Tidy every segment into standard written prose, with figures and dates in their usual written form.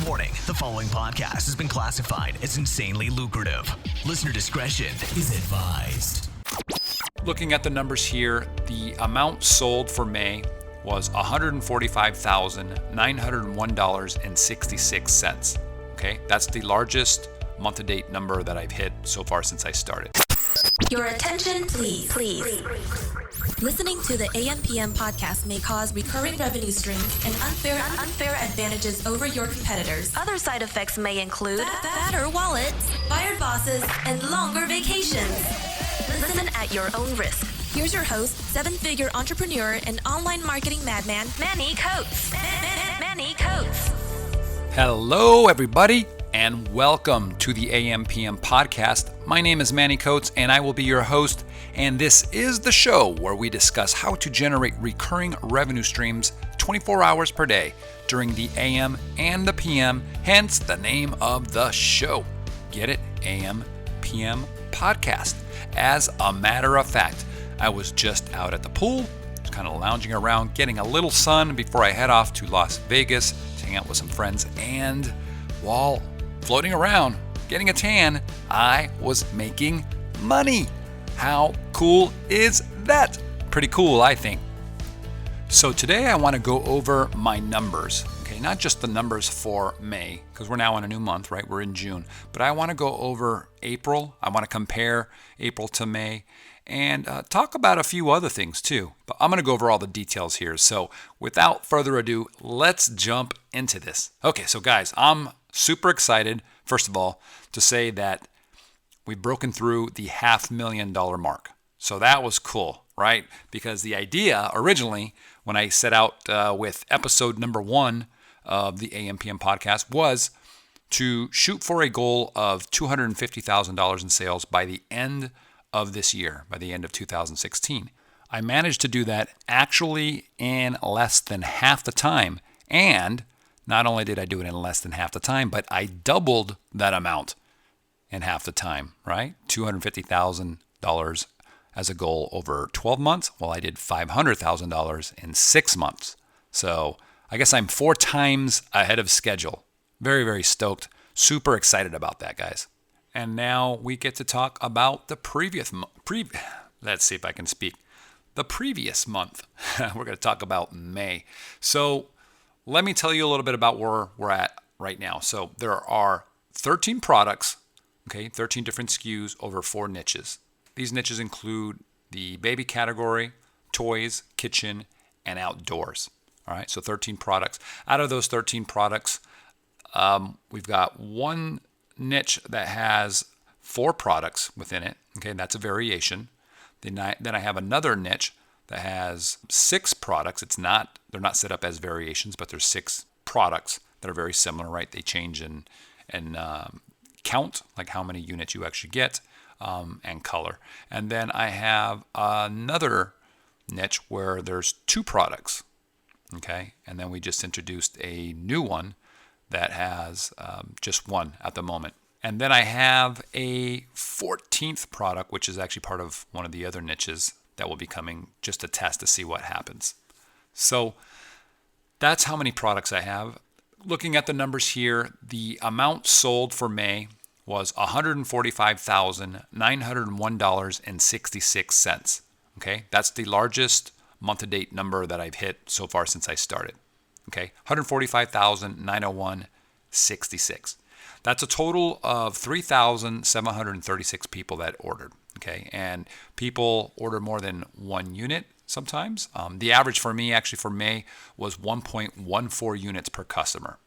Warning, the following podcast has been classified as insanely lucrative. Listener discretion is advised. Looking at the numbers here, the amount sold for May was $145,901.66. Okay, that's the largest month-to-date number that I've hit so far since I started. Your attention, please. Listening to the AM/PM podcast may cause recurring revenue streams and unfair advantages over your competitors. Other side effects may include fatter wallets, fired bosses, and longer vacations. Listen at your own risk. Here's your host, seven-figure entrepreneur and online marketing madman, Manny Coats. Manny Coats. Hello, everybody, and welcome to the AM/PM podcast. My name is Manny Coats, and I will be your host, and this is the show where we discuss how to generate recurring revenue streams 24 hours per day during the AM and the PM, hence the name of the show. Get it? AM/PM podcast. As a matter of fact, I was just out at the pool, kind of lounging around, getting a little sun before I head off to Las Vegas to hang out with some friends, and while floating around, getting a tan, I was making money. How cool is that? Pretty cool, I think. So today I want to go over my numbers. Okay, not just the numbers for May, because we're now in a new month, right? We're in June. But I want to go over April. I want to compare April to May and talk about a few other things too. But I'm going to go over all the details here. So without further ado, let's jump into this. Okay, so guys, I'm super excited, first of all, to say that we've broken through the $500,000 mark. So that was cool, right? Because the idea originally, when I set out with episode number 1 of the AM/PM podcast, was to shoot for a goal of $250,000 in sales by the end of this year, by the end of 2016. I managed to do that actually in less than half the time. And not only did I do it in less than half the time, but I doubled that amount in half the time, right? $250,000 as a goal over 12 months. Well, I did $500,000 in 6 months. So I guess I'm 4 times ahead of schedule. Very, very stoked. Super excited about that, guys. And now we get to talk about the previous month. Let's see if I can speak. The previous month. We're going to talk about May. So let me tell you a little bit about where we're at right now. So there are 13 products, okay, 13 different SKUs over 4 niches. These niches include the baby category, toys, kitchen, and outdoors. All right, so 13 products. Out of those 13 products, we've got one niche that has 4 products within it. Okay, that's a variation. Then I have another niche that has 6 products. They're not set up as variations, but there's 6 products that are very similar, right? They change in count, like how many units you actually get, and color. And then I have another niche where there's 2 products. Okay, and then we just introduced a new one that has just one at the moment. And then I have a 14th product, which is actually part of one of the other niches that will be coming just to test to see what happens. So that's how many products I have. Looking at the numbers here, the amount sold for May was $145,901.66. Okay, that's the largest month-to-date number that I've hit so far since I started. Okay, $145,901.66. That's a total of 3,736 people that ordered. Okay, and people order more than 1 unit sometimes. The average for me, actually for May, was 1.14 units per customer.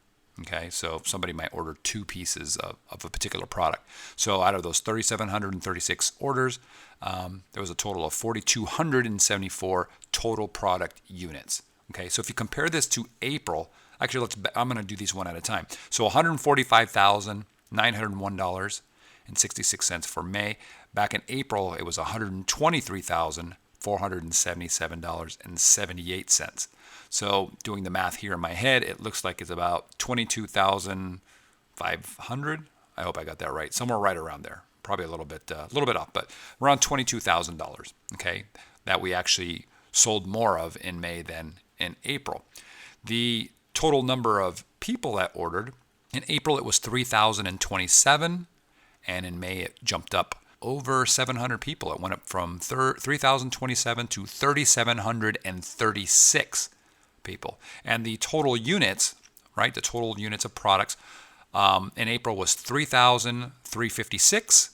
Okay, so somebody might order 2 pieces of a particular product. So out of those 3,736 orders, there was a total of 4,274 total product units. Okay, so if you compare this to April, actually, I'm going to do these one at a time. So $145,901.66 for May. Back in April, it was $123,477.78. So doing the math here in my head, it looks like it's about $22,500. I hope I got that right. Somewhere right around there. Probably a little bit off, but around $22,000. Okay, that we actually sold more of in May than in April. The total number of people that ordered In April, it was 3,027, and in May, it jumped up over 700 people. It went up from 3,027 to 3,736 people. And the total units, right, the total units of products in April was 3,356,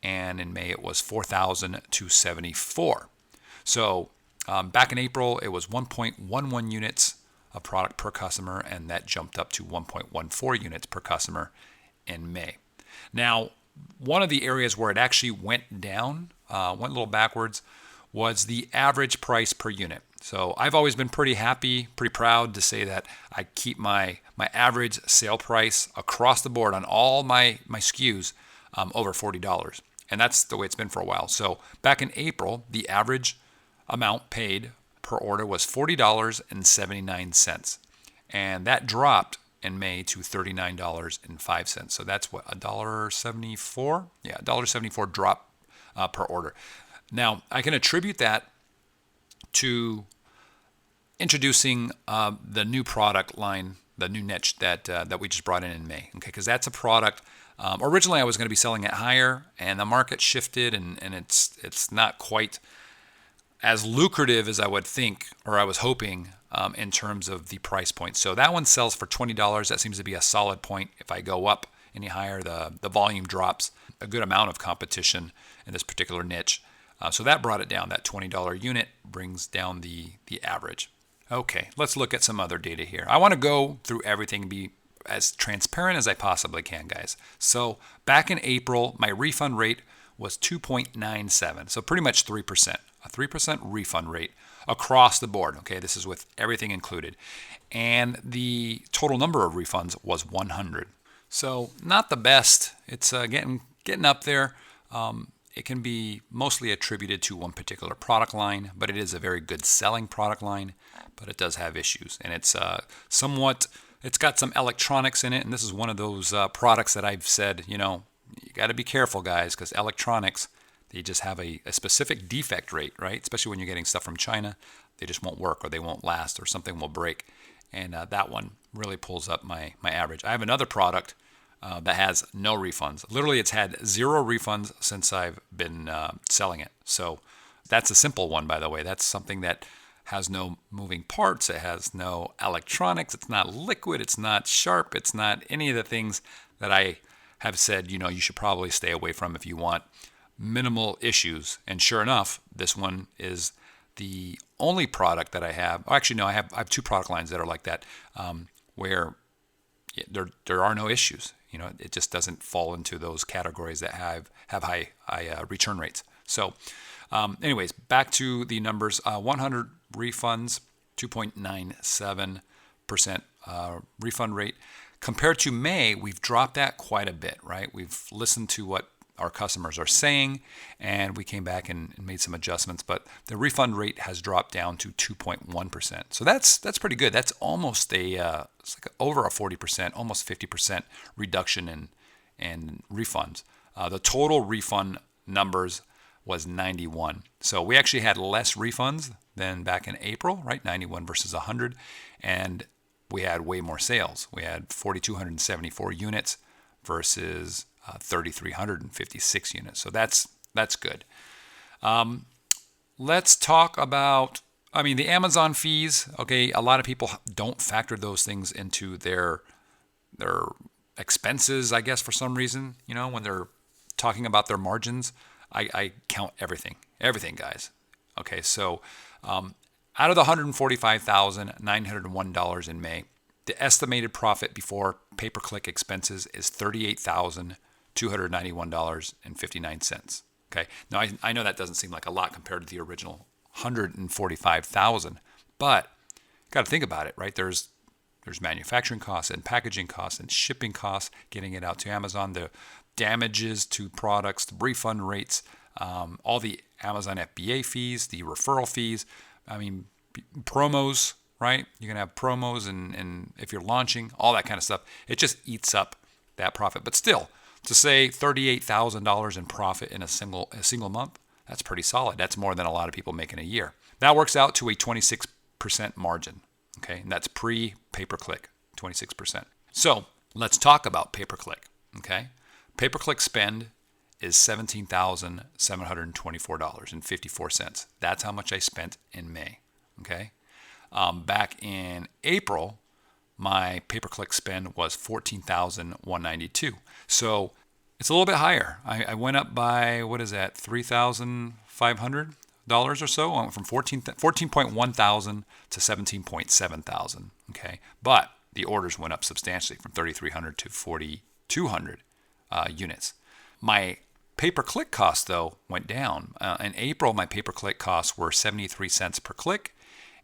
and in May, it was 4,274. So back in April, it was 1.11 units of product per customer, and that jumped up to 1.14 units per customer in May. Now, one of the areas where it actually went down, went a little backwards, was the average price per unit. So I've always been pretty happy, pretty proud to say that I keep my average sale price across the board on all my SKUs over $40. And that's the way it's been for a while. So back in April, the average amount paid per order was $40.79. And that dropped in May to $39.05. So that's what, $1.74? Yeah, $1.74 drop per order. Now, I can attribute that to introducing the new product line, the new niche that we just brought in May. Okay, because that's a product. Originally, I was going to be selling it higher, and the market shifted, and it's not quite as lucrative as I would think, or I was hoping, in terms of the price point. So that one sells for $20. That seems to be a solid point. If I go up any higher, the volume drops. A good amount of competition in this particular niche. So that brought it down. That $20 unit brings down the average. Okay, let's look at some other data here. I want to go through everything and be as transparent as I possibly can, guys. So back in April, my refund rate was 2.97, so pretty much 3%. A 3% refund rate across the board. Okay, this is with everything included. And the total number of refunds was 100. So not the best. It's getting up there. It can be mostly attributed to one particular product line, but it is a very good selling product line, but it does have issues. And it's it's got some electronics in it, and this is one of those products that I've said, you got to be careful, guys, because electronics, they just have a specific defect rate, right? Especially when you're getting stuff from China, they just won't work, or they won't last, or something will break. And that one really pulls up my average. I have another product that has no refunds. Literally, it's had 0 refunds since I've been selling it. So that's a simple one, by the way. That's something that has no moving parts. It has no electronics. It's not liquid. It's not sharp. It's not any of the things that I have said, you should probably stay away from if you want minimal issues. And sure enough, this one is the only product that I have. Actually, no, I have 2 product lines that are like that, where there are no issues. It just doesn't fall into those categories that have high return rates. So, anyways, back to the numbers. 100 refunds, 2.97% refund rate. Compared to May, we've dropped that quite a bit, right? We've listened to what our customers are saying, and we came back and made some adjustments, but the refund rate has dropped down to 2.1%. So that's pretty good. That's almost it's like over a 40%, almost 50% reduction in refunds. The total refund numbers was 91. So we actually had less refunds than back in April, right? 91 versus 100, and we had way more sales. We had 4,274 units versus 3,356 units. So that's good. Let's talk about, the Amazon fees. Okay, a lot of people don't factor those things into their expenses, I guess, for some reason. When they're talking about their margins, I count everything, guys. Okay, so out of the $145,901 in May, the estimated profit before pay-per-click expenses is $38,291.59. Okay. Now I know that doesn't seem like a lot compared to the original $145,000, but got to think about it, right? There's manufacturing costs and packaging costs and shipping costs, getting it out to Amazon, the damages to products, the refund rates, all the Amazon FBA fees, the referral fees. Promos, right? You're going to have promos and if you're launching, all that kind of stuff. It just eats up that profit. But still, to say $38,000 in profit in a single month, that's pretty solid. That's more than a lot of people make in a year. That works out to a 26% margin. Okay, and that's pre-pay-per-click, 26%. So Let's talk about pay-per-click, okay? Pay-per-click spend is $17,724.54. That's how much I spent in May, okay? Back in April, my pay-per-click spend was $14,192. So it's a little bit higher. I went up by, $3,500 or so. I went from 14.1 thousand to 17.7 thousand, okay? But the orders went up substantially from 3,300 to 4,200 units. My pay-per-click cost, though, went down. In April, my pay-per-click costs were 73 cents per click,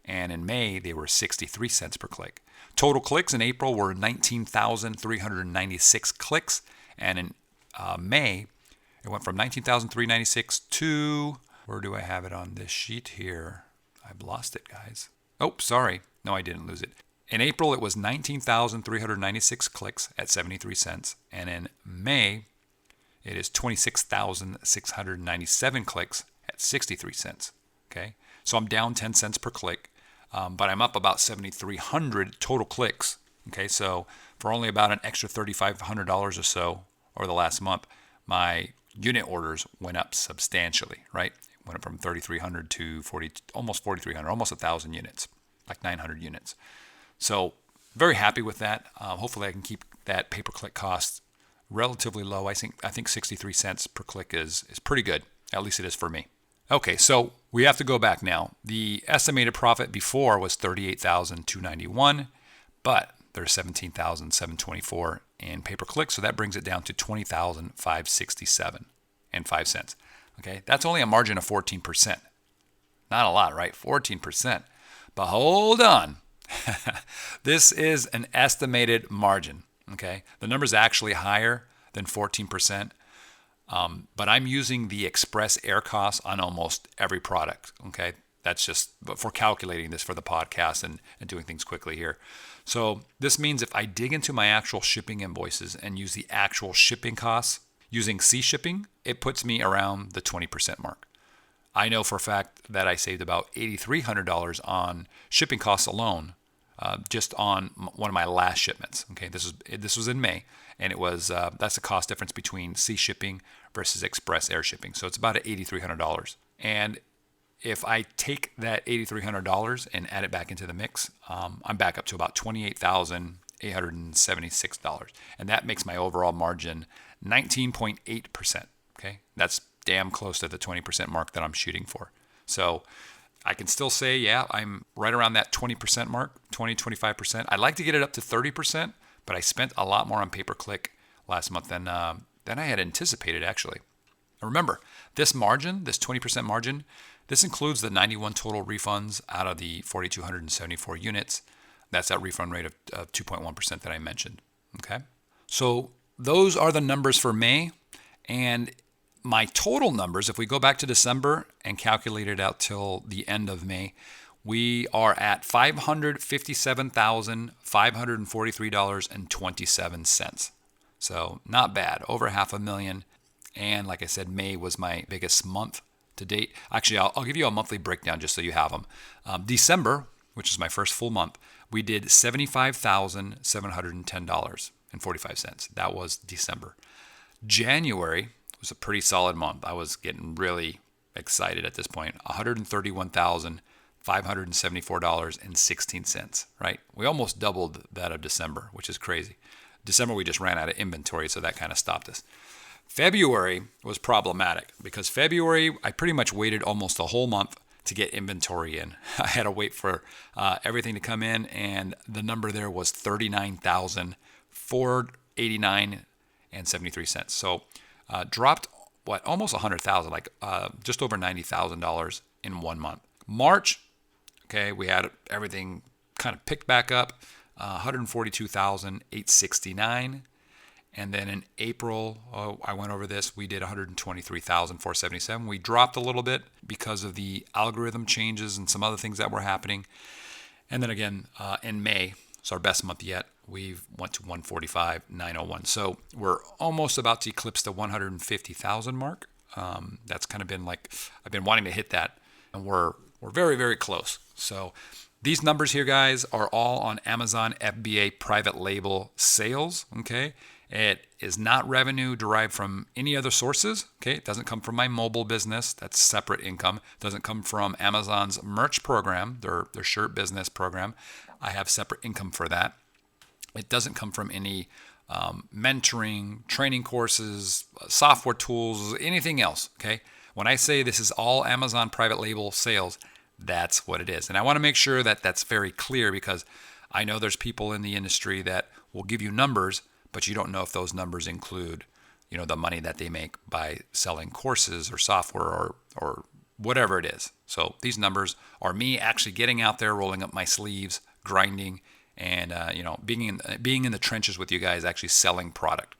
and in May, they were 63 cents per click. Total clicks in April were 19,396 clicks, and in May, it went from 19,396 to, where do I have it on this sheet here? I've lost it, guys. Oh, sorry. No, I didn't lose it. In April, it was 19,396 clicks at 73 cents, and in May, it is 26,697 clicks at 63 cents. Okay, so I'm down 10 cents per click, but I'm up about 7,300 total clicks. Okay, so for only about an extra $3,500 or so over the last month, my unit orders went up substantially. Right, it went up from 3,300 to almost 4,300, almost 1,000 units, like 900 units. So very happy with that. Hopefully, I can keep that pay-per-click cost relatively low. I think 63 cents per click is pretty good. At least it is for me. Okay, so we have to go back now. The estimated profit before was $38,291, but there's $17,724 in pay-per-click, so that brings it down to $20,567.05. Okay, that's only a margin of 14%. Not a lot, right? 14%. But hold on. This is an estimated margin. Okay, the number's actually higher than 14%, but I'm using the express air costs on almost every product. Okay, that's just for calculating this for the podcast and doing things quickly here. So this means if I dig into my actual shipping invoices and use the actual shipping costs using C shipping, it puts me around the 20% mark. I know for a fact that I saved about $8,300 on shipping costs alone. Just on one of my last shipments. Okay, this was in May, and it was that's the cost difference between sea shipping versus express air shipping. So it's about $8,300. And if I take that $8,300 and add it back into the mix, I'm back up to about $28,876, and that makes my overall margin 19.8%. Okay, that's damn close to the 20% mark that I'm shooting for. So I can still say, yeah, I'm right around that 20% mark, 25%. I'd like to get it up to 30%, but I spent a lot more on pay-per-click last month than I had anticipated, actually. Remember, this margin, this 20% margin, this includes the 91 total refunds out of the 4,274 units. That's that refund rate of 2.1% that I mentioned, okay? So those are the numbers for May, and my total numbers, if we go back to December and calculate it out till the end of May, we are at $557,543.27. So not bad, over $500,000. And like I said, May was my biggest month to date. Actually, I'll give you a monthly breakdown just so you have them. December, which is my first full month, we did $75,710.45. That was December. January was a pretty solid month. I was getting really excited at this point. $131,574.16, right? We almost doubled that of December, which is crazy. December, we just ran out of inventory, so that kind of stopped us. February was problematic because February, I pretty much waited almost a whole month to get inventory in. I had to wait for everything to come in, and the number there was $39,489.73. So dropped almost $100,000, like just over $90,000 in 1 month. March, okay, we had everything kind of picked back up, $142,869. And then in April, I went over this, we did $123,477. We dropped a little bit because of the algorithm changes and some other things that were happening. And then again, in May, it's our best month yet, we went to $145,901. So we're almost about to eclipse the 150,000 mark. That's kind of been like, I've been wanting to hit that, and we're very, very close. So These numbers here, guys, are all on Amazon FBA private label sales, okay? It is not revenue derived from any other sources, okay? It doesn't come from my mobile business. That's separate income. It doesn't come from Amazon's merch program, their shirt business program. I have separate income for that. It doesn't come from any mentoring, training courses, software tools, anything else, okay? When I say this is all Amazon private label sales, that's what it is. And I want to make sure that that's very clear, because I know there's people in the industry that will give you numbers, but you don't know if those numbers include, the money that they make by selling courses or software or whatever it is. So these numbers are me actually getting out there, rolling up my sleeves, grinding, and being in the trenches with you guys, actually selling product.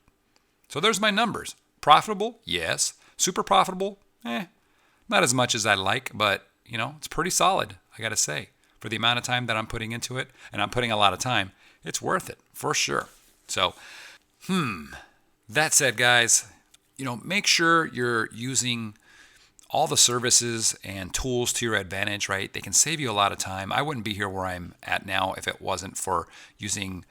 So there's my numbers. Profitable? Yes. Super profitable? Not as much as I'd like, but it's pretty solid, I got to say. For the amount of time that I'm putting into it, and I'm putting a lot of time, it's worth it, for sure. So, that said, guys, make sure you're using all the services and tools to your advantage, right? They can save you a lot of time. I wouldn't be here where I'm at now if it wasn't for using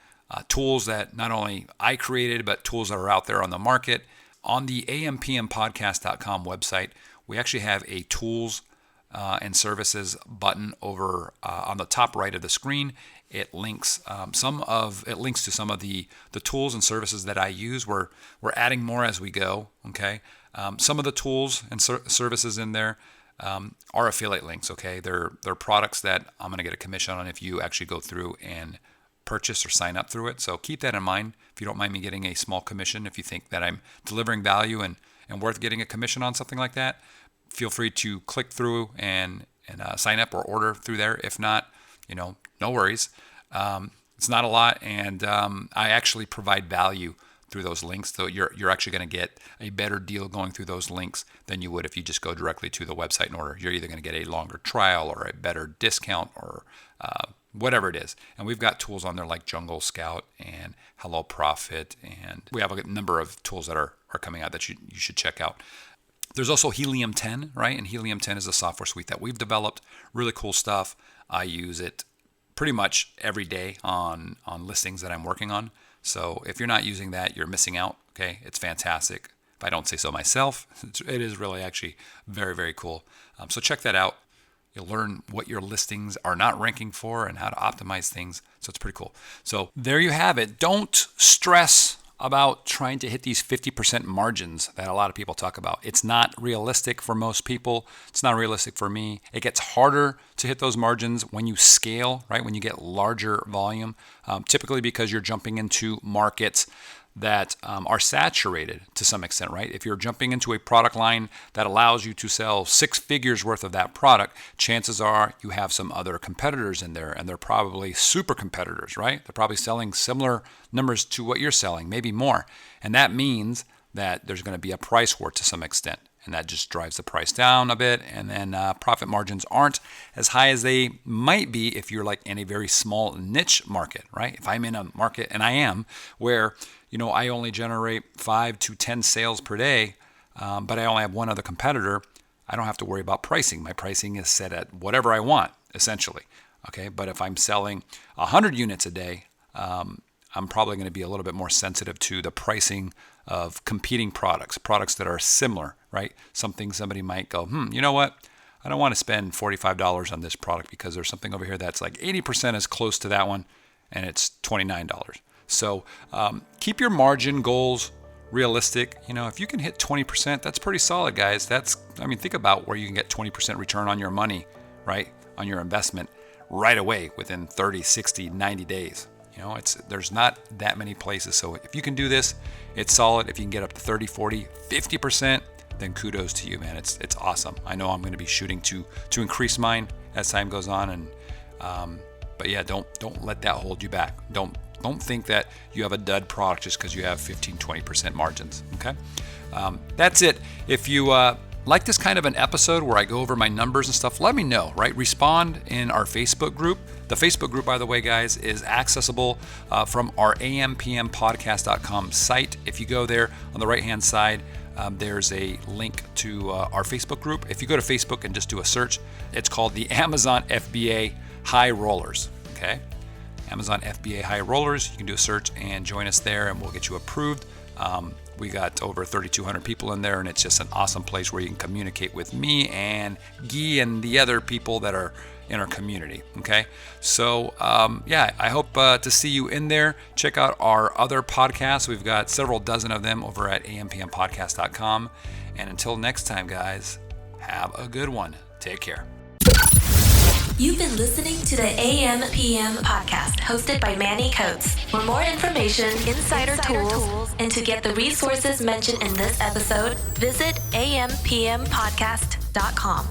tools that not only I created, but tools that are out there on the market. On the ampmpodcast.com website, we actually have a tools and services button over on the top right of the screen. It links to some of the tools and services that I use. We're adding more as we go. Okay, some of the tools and services in there are affiliate links. Okay, they're products that I'm going to get a commission on if you actually go through and purchase or sign up through it. So keep that in mind. If you don't mind me getting a small commission, if you think that I'm delivering value and worth getting a commission on something like that, feel free to click through and sign up or order through there. If not, no worries. It's not a lot, and I actually provide value through those links. So you're actually going to get a better deal going through those links than you would if you just go directly to the website and order. You're either going to get a longer trial or a better discount or whatever it is. And we've got tools on there like Jungle Scout and Hello Profit, and we have a number of tools that are coming out that you should check out. There's also Helium 10, right? And Helium 10 is a software suite that we've developed. Really cool stuff. I use it pretty much every day on listings that I'm working on. So if you're not using that, you're missing out. Okay, it's fantastic. If I don't say so myself, it is really actually very, very cool. So check that out. You'll learn what your listings are not ranking for and how to optimize things. So it's pretty cool. So there you have it. Don't stress about trying to hit these 50% margins that a lot of people talk about. It's not realistic for most people. It's not realistic for me. It gets harder to hit those margins when you scale, right? When you get larger volume, typically because you're jumping into markets that are saturated to some extent, right? If you're jumping into a product line that allows you to sell 6 figures worth of that product, chances are you have some other competitors in there, and they're probably super competitors, right? They're probably selling similar numbers to what you're selling, maybe more. And that means that there's going to be a price war to some extent, and that just drives the price down a bit, and then profit margins aren't as high as they might be if you're like in a very small niche market, right? If I'm in a market, and I am, where I only generate 5 to 10 sales per day, but I only have one other competitor, I don't have to worry about pricing. My pricing is set at whatever I want, essentially. Okay, but if I'm selling 100 units a day, I'm probably going to be a little bit more sensitive to the pricing of competing products that are similar, right? Something somebody might go, you know what? I don't want to spend $45 on this product because there's something over here that's like 80% as close to that one, and it's $29. So keep your margin goals realistic. If you can hit 20%, that's pretty solid, guys. Think about where you can get 20% return on your money, right? On your investment right away within 30, 60, 90 days. There's not that many places. So if you can do this, it's solid. If you can get up to 30, 40, 50%, then kudos to you, man. It's awesome. I know I'm going to be shooting to increase mine as time goes on. But yeah, don't let that hold you back. Don't think that you have a dud product just because you have 15, 20% margins, okay? That's it. If you like this kind of an episode where I go over my numbers and stuff, let me know, right? Respond in our Facebook group. The Facebook group, by the way, guys, is accessible from our ampmpodcast.com site. If you go there on the right-hand side, there's a link to our Facebook group. If you go to Facebook and just do a search, it's called the Amazon FBA High Rollers, okay? Amazon FBA High Rollers. You can do a search and join us there, and we'll get you approved. We got over 3,200 people in there, and it's just an awesome place where you can communicate with me and Guy and the other people that are in our community, okay? So, I hope to see you in there. Check out our other podcasts. We've got several dozen of them over at ampmpodcast.com. And until next time, guys, have a good one. Take care. You've been listening to the AM/PM podcast hosted by Manny Coats. For more information, insider tools, and to get the resources mentioned in this episode, visit ampmpodcast.com.